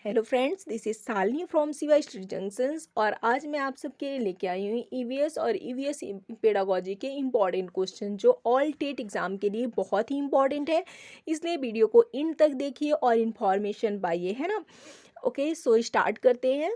Hello friends, this is Shalini from CY street junctions और आज मैं आप सबके लिए लेके आई हूँ ईवीएस और ईवीएस पेडागोजी के इम्पॉर्टेंट क्वेश्चन जो ऑल टेट एग्जाम के लिए बहुत ही इम्पॉर्टेंट है। इसलिए वीडियो को इन तक देखिए और इन्फॉर्मेशन पाइए, है ना। ओके, सो स्टार्ट करते हैं।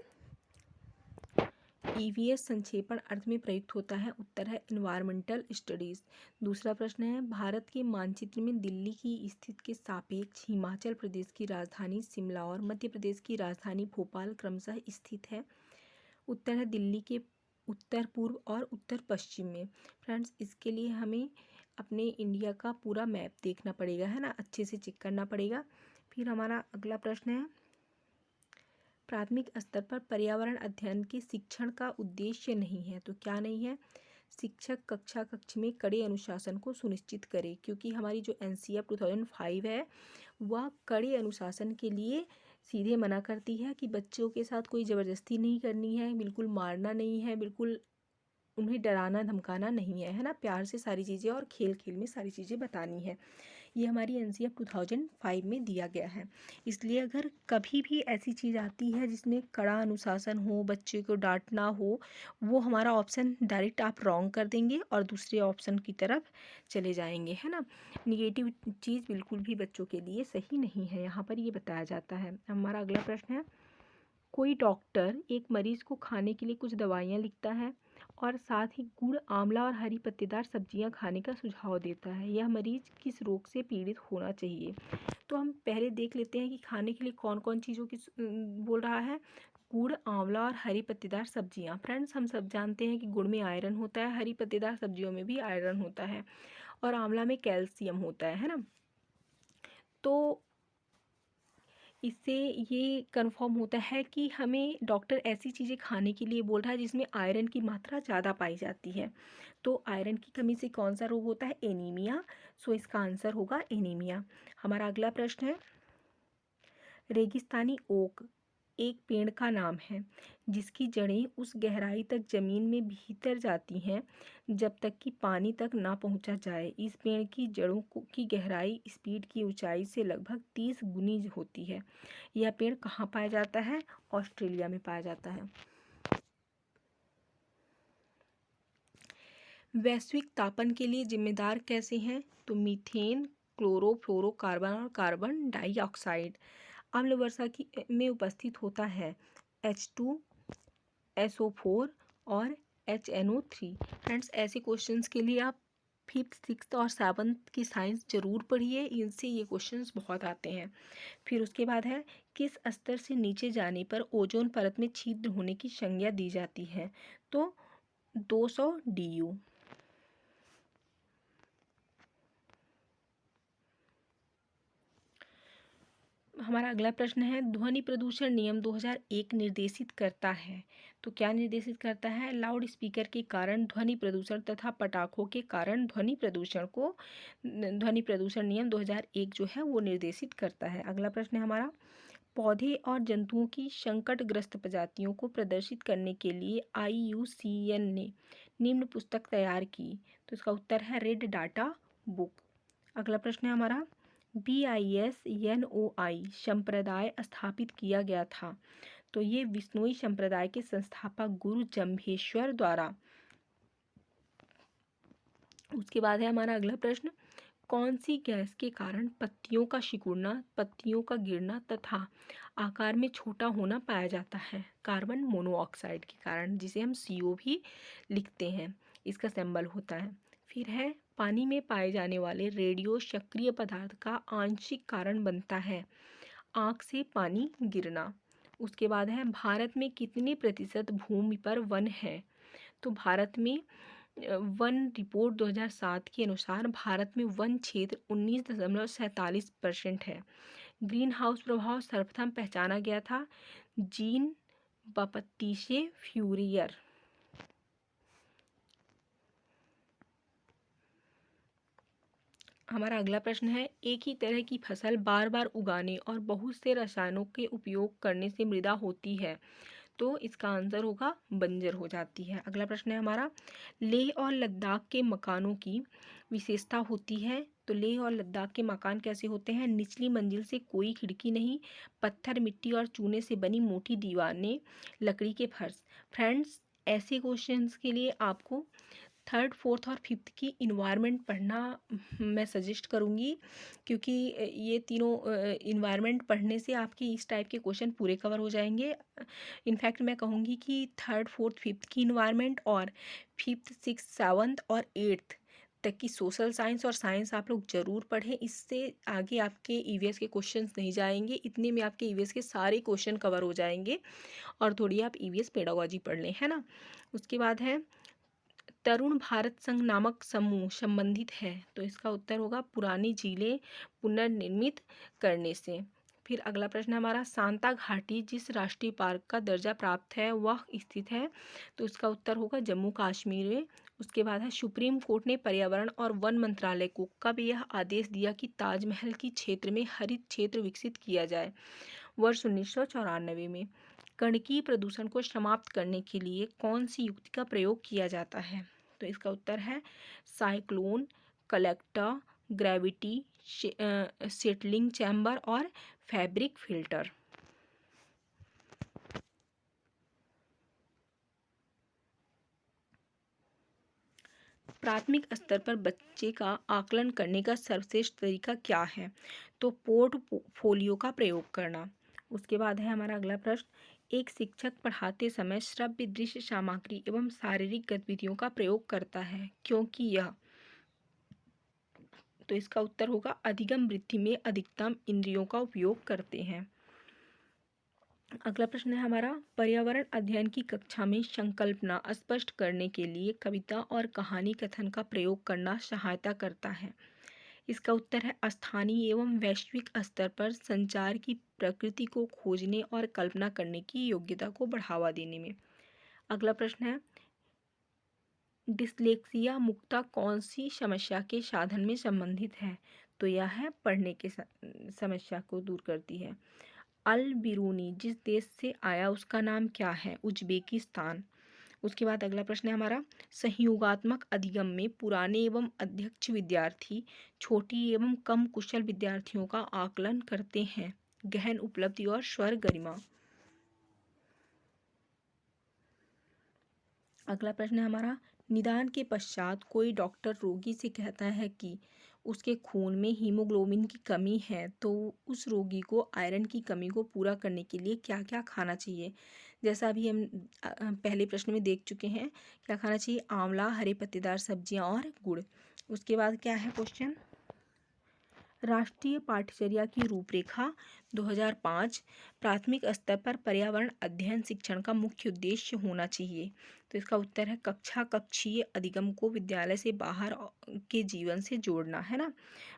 ईवीएस संक्षेपण अर्थ में प्रयुक्त होता है। उत्तर है इन्वायरमेंटल स्टडीज। दूसरा प्रश्न है भारत के मानचित्र में दिल्ली की स्थिति के सापेक्ष हिमाचल प्रदेश की राजधानी शिमला और मध्य प्रदेश की राजधानी भोपाल क्रमशः स्थित है। उत्तर है दिल्ली के उत्तर पूर्व और उत्तर पश्चिम में। फ्रेंड्स, इसके लिए हमें अपने इंडिया का पूरा मैप देखना पड़ेगा, है ना, अच्छे से चेक करना पड़ेगा। फिर हमारा अगला प्रश्न है प्राथमिक स्तर पर पर्यावरण अध्ययन के शिक्षण का उद्देश्य नहीं है। तो क्या नहीं है? शिक्षक कक्ष में कड़े अनुशासन को सुनिश्चित करे, क्योंकि हमारी जो एनसीएफ 2005 है वह कड़े अनुशासन के लिए सीधे मना करती है कि बच्चों के साथ कोई ज़बरदस्ती नहीं करनी है, बिल्कुल मारना नहीं है, बिल्कुल उन्हें डराना धमकाना नहीं है ना, प्यार से सारी चीज़ें और खेल खेल में सारी चीज़ें बतानी है। ये हमारी एनसीएफ 2005 में दिया गया है। इसलिए अगर कभी भी ऐसी चीज़ आती है जिसमें कड़ा अनुशासन हो, बच्चे को डांटना हो, वो हमारा ऑप्शन डायरेक्ट आप रॉन्ग कर देंगे और दूसरे ऑप्शन की तरफ चले जाएंगे, है ना। निगेटिव चीज़ बिल्कुल भी बच्चों के लिए सही नहीं है, यहाँ पर ये बताया जाता है। हमारा अगला प्रश्न है कोई डॉक्टर एक मरीज को खाने के लिए कुछ दवाइयाँ लिखता है और साथ ही गुड़, आंवला और हरी पत्तेदार सब्जियां खाने का सुझाव देता है। यह मरीज किस रोग से पीड़ित होना चाहिए? तो हम पहले देख लेते हैं कि खाने के लिए कौन कौन चीज़ों की बोल रहा है। गुड़, आंवला और हरी पत्तेदार सब्जियां। फ्रेंड्स, हम सब जानते हैं कि गुड़ में आयरन होता है, हरी पत्तेदार सब्जियों में भी आयरन होता है और आंवला में कैल्शियम होता है ना। तो इससे ये कंफर्म होता है कि हमें डॉक्टर ऐसी चीज़ें खाने के लिए बोल रहा है जिसमें आयरन की मात्रा ज़्यादा पाई जाती है। तो आयरन की कमी से कौन सा रोग होता है? एनीमिया। सो इसका आंसर होगा एनीमिया। हमारा अगला प्रश्न है रेगिस्तानी ओक एक पेड़ का नाम है जिसकी जड़ें उस गहराई तक जमीन में भीतर जाती हैं जब तक कि पानी तक ना पहुंचा जाए। इस पेड़ की जड़ों की गहराई स्पीड की ऊंचाई से लगभग 30 गुनी होती है। यह पेड़ कहाँ पाया जाता है? ऑस्ट्रेलिया में पाया जाता है। वैश्विक तापन के लिए जिम्मेदार कैसे हैं? तो मीथेन, क्लोरोफ्लोरोकार्बन और कार्बन डाइऑक्साइड। अम्ल वर्षा की में उपस्थित होता है H2SO4 और HNO3। फ्रेंड्स, ऐसे क्वेश्चंस के लिए आप 5th, 6th और 7th की साइंस जरूर पढ़िए, इनसे ये क्वेश्चंस बहुत आते हैं। फिर उसके बाद है किस स्तर से नीचे जाने पर ओजोन परत में छिद्र होने की संज्ञा दी जाती है? तो 200 DU। हमारा अगला प्रश्न है ध्वनि प्रदूषण नियम 2001 निर्देशित करता है। तो क्या निर्देशित करता है? लाउड स्पीकर के कारण ध्वनि प्रदूषण तथा पटाखों के कारण ध्वनि प्रदूषण को ध्वनि प्रदूषण नियम 2001 जो है वो निर्देशित करता है। अगला प्रश्न है हमारा पौधे और जंतुओं की संकटग्रस्त प्रजातियों को प्रदर्शित करने के लिए IUCN ने निम्न पुस्तक तैयार की। तो इसका उत्तर है रेड डाटा बुक। अगला प्रश्न है हमारा BISNOI संप्रदाय स्थापित किया गया था। तो ये विश्नोई संप्रदाय के संस्थापक गुरु जम्भेश्वर द्वारा। उसके बाद है हमारा अगला प्रश्न कौन सी गैस के कारण पत्तियों का सिकुड़ना, पत्तियों का गिरना तथा आकार में छोटा होना पाया जाता है? कार्बन मोनोऑक्साइड के कारण, जिसे हम CO भी लिखते हैं, इसका सिंबल होता है। फिर है पानी में पाए जाने वाले रेडियो सक्रिय पदार्थ का आंशिक कारण बनता है आँख से पानी गिरना। उसके बाद है भारत में कितने प्रतिशत भूमि पर वन है? तो भारत में वन रिपोर्ट 2007 के अनुसार भारत में वन क्षेत्र 19.47% है। ग्रीन हाउस प्रभाव सर्वप्रथम पहचाना गया था जीन बपतिस्ते फ्यूरियर। हमारा अगला प्रश्न है एक ही तरह की फसल बार बार उगाने और बहुत से रसायनों के उपयोग करने से मृदा होती है। तो इसका आंसर होगा बंजर हो जाती है। अगला प्रश्न है हमारा, लेह और लद्दाख के मकानों की विशेषता होती है। तो लेह और लद्दाख के मकान कैसे होते हैं? निचली मंजिल से कोई खिड़की नहीं, पत्थर, मिट्टी और चूने से बनी मोटी दीवारें, लकड़ी के फर्श। फ्रेंड्स, ऐसे क्वेश्चंस के लिए आपको थर्ड, फोर्थ और फिफ्थ की इन्वायरमेंट पढ़ना मैं सजेस्ट करूँगी, क्योंकि ये तीनों इन्वायरमेंट पढ़ने से आपके इस टाइप के क्वेश्चन पूरे कवर हो जाएंगे। इनफैक्ट मैं कहूँगी कि थर्ड, फोर्थ, फिफ्थ की इन्वायरमेंट और फिफ्थ, सिक्स, सेवन्थ और एट्थ तक की सोशल साइंस और साइंस आप लोग ज़रूर पढ़ें। इससे आगे आपके ईवीएस के क्वेश्चंस नहीं जाएंगे, इतने में आपके ईवीएस के सारे क्वेश्चन कवर हो जाएंगे। और थोड़ी आप ईवीएस पेडागोजी पढ़ लें, है ना। उसके बाद है, तरुण भारत संघ नामक समूह संबंधित है। तो इसका उत्तर होगा पुरानी झीलें पुनर्निर्मित करने से। फिर अगला प्रश्न हमारा, सांता घाटी जिस राष्ट्रीय पार्क का दर्जा प्राप्त है वह स्थित है। तो इसका उत्तर होगा जम्मू कश्मीर में। उसके बाद है, सुप्रीम कोर्ट ने पर्यावरण और वन मंत्रालय को कब यह आदेश दिया कि ताजमहल की क्षेत्र में हरित क्षेत्र विकसित किया जाए? वर्ष 1994 में। गणकीय प्रदूषण को समाप्त करने के लिए कौन सी युक्ति का प्रयोग किया जाता है? तो इसका उत्तर है cyclone, collector, gravity, settling chamber और फैब्रिक फिल्टर। प्राथमिक स्तर पर बच्चे का आकलन करने का सर्वश्रेष्ठ तरीका क्या है? तो पोर्टफोलियो का प्रयोग करना। उसके बाद है हमारा अगला प्रश्न, एक शिक्षक पढ़ाते समय श्रव्य, दृश्य सामग्री एवं शारीरिक गतिविधियों का प्रयोग करता है, क्योंकि यह। तो इसका उत्तर होगा अधिगम वृद्धि में अधिकतम इंद्रियों का उपयोग करते हैं। अगला प्रश्न है हमारा, पर्यावरण अध्ययन की कक्षा में संकल्पना स्पष्ट करने के लिए कविता और कहानी कथन का प्रयोग करना सहायता करता है। इसका उत्तर है स्थानीय एवं वैश्विक स्तर पर संचार की प्रकृति को खोजने और कल्पना करने की योग्यता को बढ़ावा देने में। अगला प्रश्न है, डिस्लेक्सिया मुक्ता कौन सी समस्या के साधन में संबंधित है? तो यह है पढ़ने के समस्या को दूर करती है। अल बिरूनी जिस देश से आया उसका नाम क्या है? उज्बेकिस्तान। उसके बाद अगला प्रश्न है हमारा, सहयोगात्मक अधिगम में पुराने एवं अध्यक्ष विद्यार्थी छोटी एवं कम कुशल विद्यार्थियों का आकलन करते हैं। गहन उपलब्धि और स्वर गरिमा। अगला प्रश्न है हमारा, निदान के पश्चात कोई डॉक्टर रोगी से कहता है कि उसके खून में हीमोग्लोबिन की कमी है, तो उस रोगी को आयरन की कमी को पूरा करने के लिए क्या क्या खाना चाहिए? जैसा अभी हम पहले प्रश्न में देख चुके हैं, क्या खाना चाहिए? आंवला, हरे पत्तेदार सब्जियां और गुड़। उसके बाद क्या है क्वेश्चन, राष्ट्रीय पाठ्यचर्या की रूपरेखा 2005 प्राथमिक स्तर पर पर्यावरण अध्ययन शिक्षण का मुख्य उद्देश्य होना चाहिए। तो इसका उत्तर है कक्षा कक्षीय अधिगम को विद्यालय से बाहर के जीवन से जोड़ना, है ना।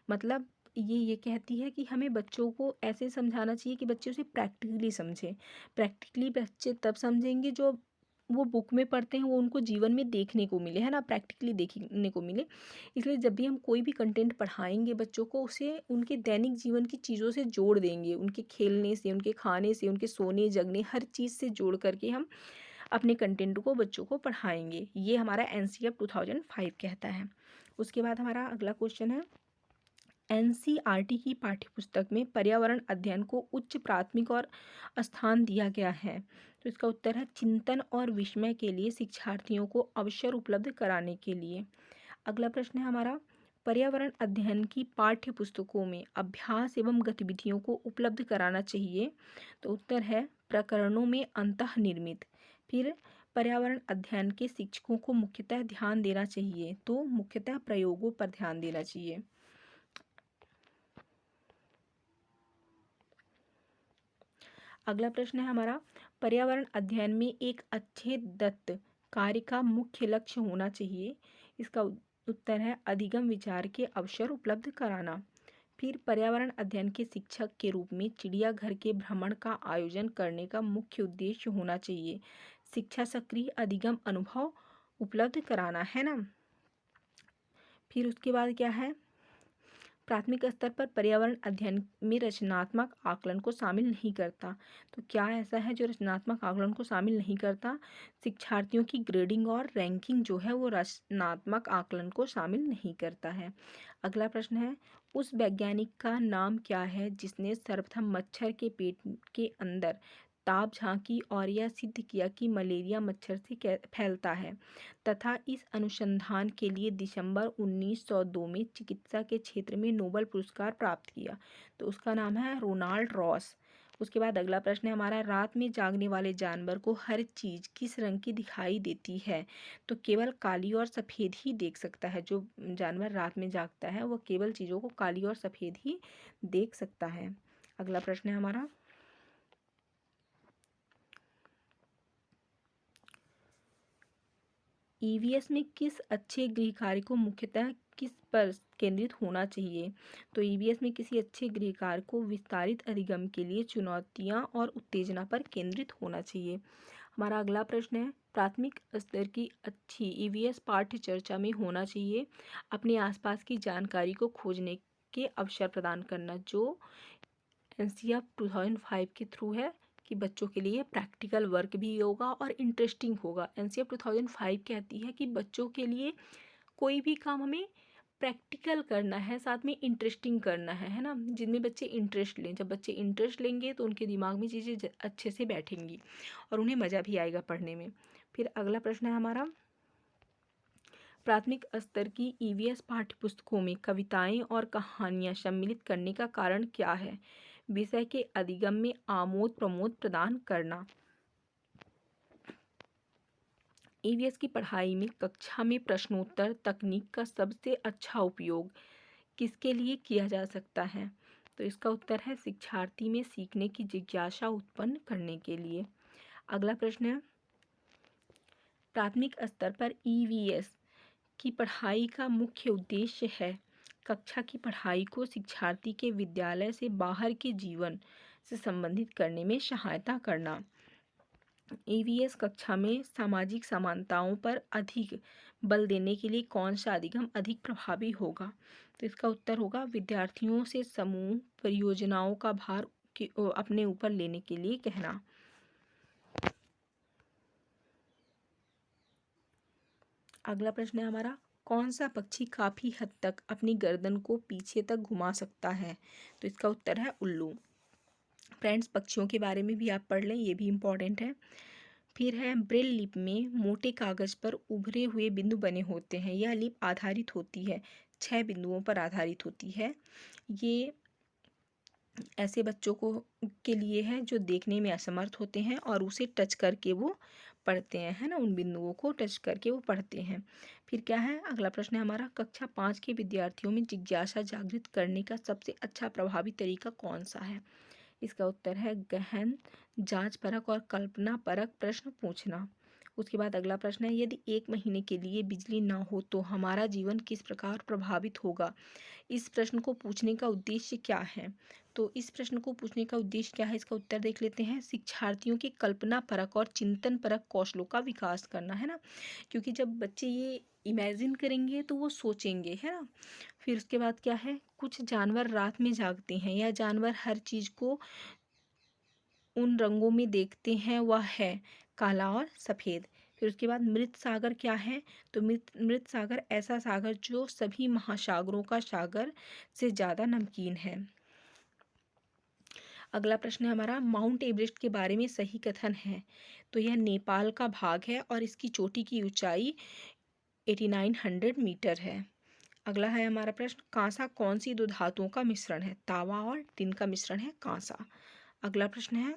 मतलब ये कहती है कि हमें बच्चों को ऐसे समझाना चाहिए कि बच्चे उसे प्रैक्टिकली समझें। प्रैक्टिकली बच्चे तब समझेंगे जो वो बुक में पढ़ते हैं वो उनको जीवन में देखने को मिले, है ना, प्रैक्टिकली देखने को मिले। इसलिए जब भी हम कोई भी कंटेंट पढ़ाएंगे बच्चों को, उसे उनके दैनिक जीवन की चीज़ों से जोड़ देंगे, उनके खेलने से, उनके खाने से, उनके सोने जगने, हर चीज़ से जोड़ करके हम अपने कंटेंट को बच्चों को पढ़ाएंगे। ये हमारा एनसीईआरटी 2005 कहता है। उसके बाद हमारा अगला क्वेश्चन है, एनसीईआरटी की पाठ्यपुस्तक में पर्यावरण अध्ययन को उच्च प्राथमिक और स्थान दिया गया है। तो इसका उत्तर है चिंतन और विस्मय के लिए शिक्षार्थियों को अवसर उपलब्ध कराने के लिए। अगला प्रश्न है हमारा, पर्यावरण अध्ययन की पाठ्य पुस्तकों में अभ्यास एवं गतिविधियों को उपलब्ध कराना चाहिए। तो उत्तर है प्रकरणों में अंतःनिर्मित। फिर पर्यावरण अध्ययन के शिक्षकों को मुख्यतः ध्यान देना चाहिए, तो मुख्यतः प्रयोगों पर ध्यान देना चाहिए। अगला प्रश्न है हमारा, पर्यावरण अध्ययन में एक अच्छे दत्त कार्य का मुख्य लक्ष्य होना चाहिए। इसका उत्तर है अधिगम विचार के अवसर उपलब्ध कराना। फिर पर्यावरण अध्ययन के शिक्षक के रूप में चिड़ियाघर के भ्रमण का आयोजन करने का मुख्य उद्देश्य होना चाहिए शिक्षा सक्रिय अधिगम अनुभव उपलब्ध कराना, है ना। फिर उसके बाद क्या है, प्राथमिक स्तर पर पर्यावरण अध्ययन में रचनात्मक आकलन को शामिल नहीं करता। तो क्या ऐसा है जो रचनात्मक आकलन को शामिल नहीं करता? शिक्षार्थियों की ग्रेडिंग और रैंकिंग जो है वो रचनात्मक आकलन को शामिल नहीं करता है। अगला प्रश्न है, उस वैज्ञानिक का नाम क्या है जिसने सर्वप्रथम मच्छर के पेट के अंदर ताप झांकी और यह सिद्ध किया कि मलेरिया मच्छर से फैलता है तथा इस अनुसंधान के लिए दिसंबर 1902 में चिकित्सा के क्षेत्र में नोबेल पुरस्कार प्राप्त किया? तो उसका नाम है रोनाल्ड रॉस। उसके बाद अगला प्रश्न है हमारा, रात में जागने वाले जानवर को हर चीज़ किस रंग की दिखाई देती है? तो केवल काली और सफ़ेद ही देख सकता है। जो जानवर रात में जागता है वो केवल चीज़ों को काली और सफ़ेद ही देख सकता है। अगला प्रश्न है हमारा, ईवीएस में किस अच्छे गृह कार्य को मुख्यतः किस पर केंद्रित होना चाहिए? तो ईवीएस में किसी अच्छे गृह कार्य को विस्तारित अधिगम के लिए चुनौतियां और उत्तेजना पर केंद्रित होना चाहिए। हमारा अगला प्रश्न है, प्राथमिक स्तर की अच्छी ईवीएस पाठ्य चर्चा में होना चाहिए अपने आसपास की जानकारी को खोजने के अवसर प्रदान करना, जो एनसीएफ 2005 के थ्रू है कि बच्चों के लिए प्रैक्टिकल वर्क भी होगा और इंटरेस्टिंग होगा। एनसीएफ 2005 कहती है कि बच्चों के लिए कोई भी काम हमें प्रैक्टिकल करना है, साथ में इंटरेस्टिंग करना है ना, जिनमें बच्चे इंटरेस्ट लें। जब बच्चे इंटरेस्ट लेंगे तो उनके दिमाग में चीज़ें अच्छे से बैठेंगी और उन्हें मज़ा भी आएगा पढ़ने में। फिर अगला प्रश्न है हमारा, प्राथमिक स्तर की ईवीएस पाठ्यपुस्तकों में कविताएं और कहानियां सम्मिलित करने का कारण क्या है? विषय के अधिगम में आमोद प्रमोद प्रदान करना। ईवीएस की पढ़ाई में कक्षा में प्रश्नोत्तर तकनीक का सबसे अच्छा उपयोग किसके लिए किया जा सकता है? तो इसका उत्तर है शिक्षार्थी में सीखने की जिज्ञासा उत्पन्न करने के लिए। अगला प्रश्न है, प्राथमिक स्तर पर ईवीएस की पढ़ाई का मुख्य उद्देश्य है कक्षा की पढ़ाई को शिक्षार्थी के विद्यालय से बाहर के जीवन से संबंधित करने में सहायता करना। ईवीएस कक्षा में सामाजिक समानताओं पर अधिक बल देने के लिए कौन सा अधिगम अधिक प्रभावी होगा? तो इसका उत्तर होगा विद्यार्थियों से समूह परियोजनाओं का भार अपने ऊपर लेने के लिए कहना। अगला प्रश्न है हमारा, कौन सा पक्षी काफ़ी हद तक अपनी गर्दन को पीछे तक घुमा सकता है? तो इसका उत्तर है उल्लू। फ्रेंड्स, पक्षियों के बारे में भी आप पढ़ लें, ये भी इम्पॉर्टेंट है। फिर है, ब्रेल लिपि में मोटे कागज़ पर उभरे हुए बिंदु बने होते हैं। यह लिपि आधारित होती है 6 बिंदुओं पर आधारित होती है। ये ऐसे बच्चों को के लिए है जो देखने में असमर्थ होते हैं और उसे टच करके वो पढ़ते हैं, है ना, उन बिंदुओं को टच करके वो पढ़ते हैं। फिर क्या है, अगला प्रश्न है हमारा, कक्षा 5 के विद्यार्थियों में जिज्ञासा जागृत करने का सबसे अच्छा प्रभावी तरीका कौन सा है? इसका उत्तर है गहन जांच परक और कल्पना परक प्रश्न पूछना। उसके बाद अगला प्रश्न है, यदि 1 महीने के लिए बिजली ना हो तो हमारा जीवन किस प्रकार प्रभावित होगा? इस प्रश्न को पूछने का उद्देश्य क्या है? तो इस प्रश्न को पूछने का उद्देश्य क्या है, इसका उत्तर देख लेते हैं। शिक्षार्थियों की कल्पना परक और चिंतन परक कौशलों का विकास करना, है ना, क्योंकि जब बच्चे ये इमेजिन करेंगे तो वो सोचेंगे, है ना। फिर उसके बाद क्या है, कुछ जानवर रात में जागते हैं। यह जानवर हर चीज़ को उन रंगों में देखते हैं, वह है काला और सफ़ेद। फिर उसके बाद मृत सागर क्या है? तो मृत सागर ऐसा सागर जो सभी महासागरों का सागर से ज़्यादा नमकीन है। अगला प्रश्न है हमारा, माउंट एवरेस्ट के बारे में सही कथन है? तो यह नेपाल का भाग है और इसकी चोटी की ऊंचाई 8900 मीटर है। अगला है हमारा प्रश्न, कांसा कौन सी दो धातुओं का मिश्रण है? तांबा और टिन का मिश्रण है कांसा। अगला प्रश्न है,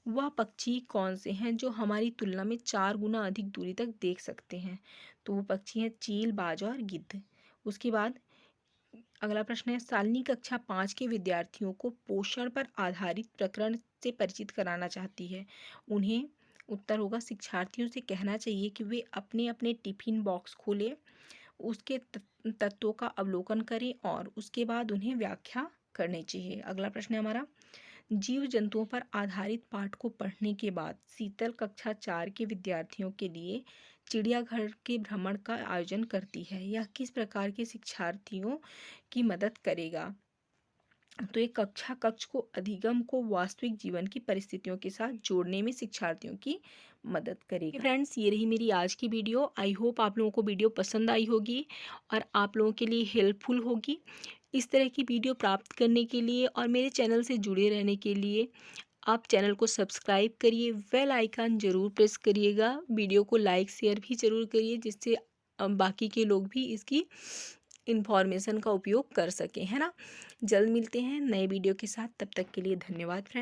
वह पक्षी कौन से हैं जो हमारी तुलना में 4 गुना अधिक दूरी तक देख सकते हैं? तो वो पक्षी हैं चील, बाज और गिद्ध। उसके बाद अगला प्रश्न है, शालिनी कक्षा 5 के विद्यार्थियों को पोषण पर आधारित प्रकरण से परिचित कराना चाहती है। उन्हें उत्तर होगा, शिक्षार्थियों से कहना चाहिए कि वे अपने अपने टिफिन बॉक्स खोलें, उसके तत्वों का अवलोकन करें और उसके बाद उन्हें व्याख्या करनी चाहिए। अगला प्रश्न है हमारा, जीव जंतुओं पर आधारित पाठ को पढ़ने के बाद शीतल कक्षा 4 के विद्यार्थियों के लिए चिड़ियाघर के भ्रमण का आयोजन करती है? यह किस प्रकार के शिक्षार्थियों की मदद करेगा? तो ये कक्षा कक्ष को अधिगम को वास्तविक जीवन की परिस्थितियों के साथ जोड़ने में शिक्षार्थियों की मदद करेगा। फ्रेंड्स, ये रही मेरी आज की वीडियो। आई होप आप लोगों को वीडियो पसंद आई होगी और आप लोगों के लिए हेल्पफुल होगी। इस तरह की वीडियो प्राप्त करने के लिए और मेरे चैनल से जुड़े रहने के लिए आप चैनल को सब्सक्राइब करिए, बेल आइकन ज़रूर प्रेस करिएगा, वीडियो को लाइक शेयर भी ज़रूर करिए, जिससे बाकी के लोग भी इसकी इन्फॉर्मेशन का उपयोग कर सकें, है ना। जल्द मिलते हैं नए वीडियो के साथ, तब तक के लिए धन्यवाद फ्रेंड्स।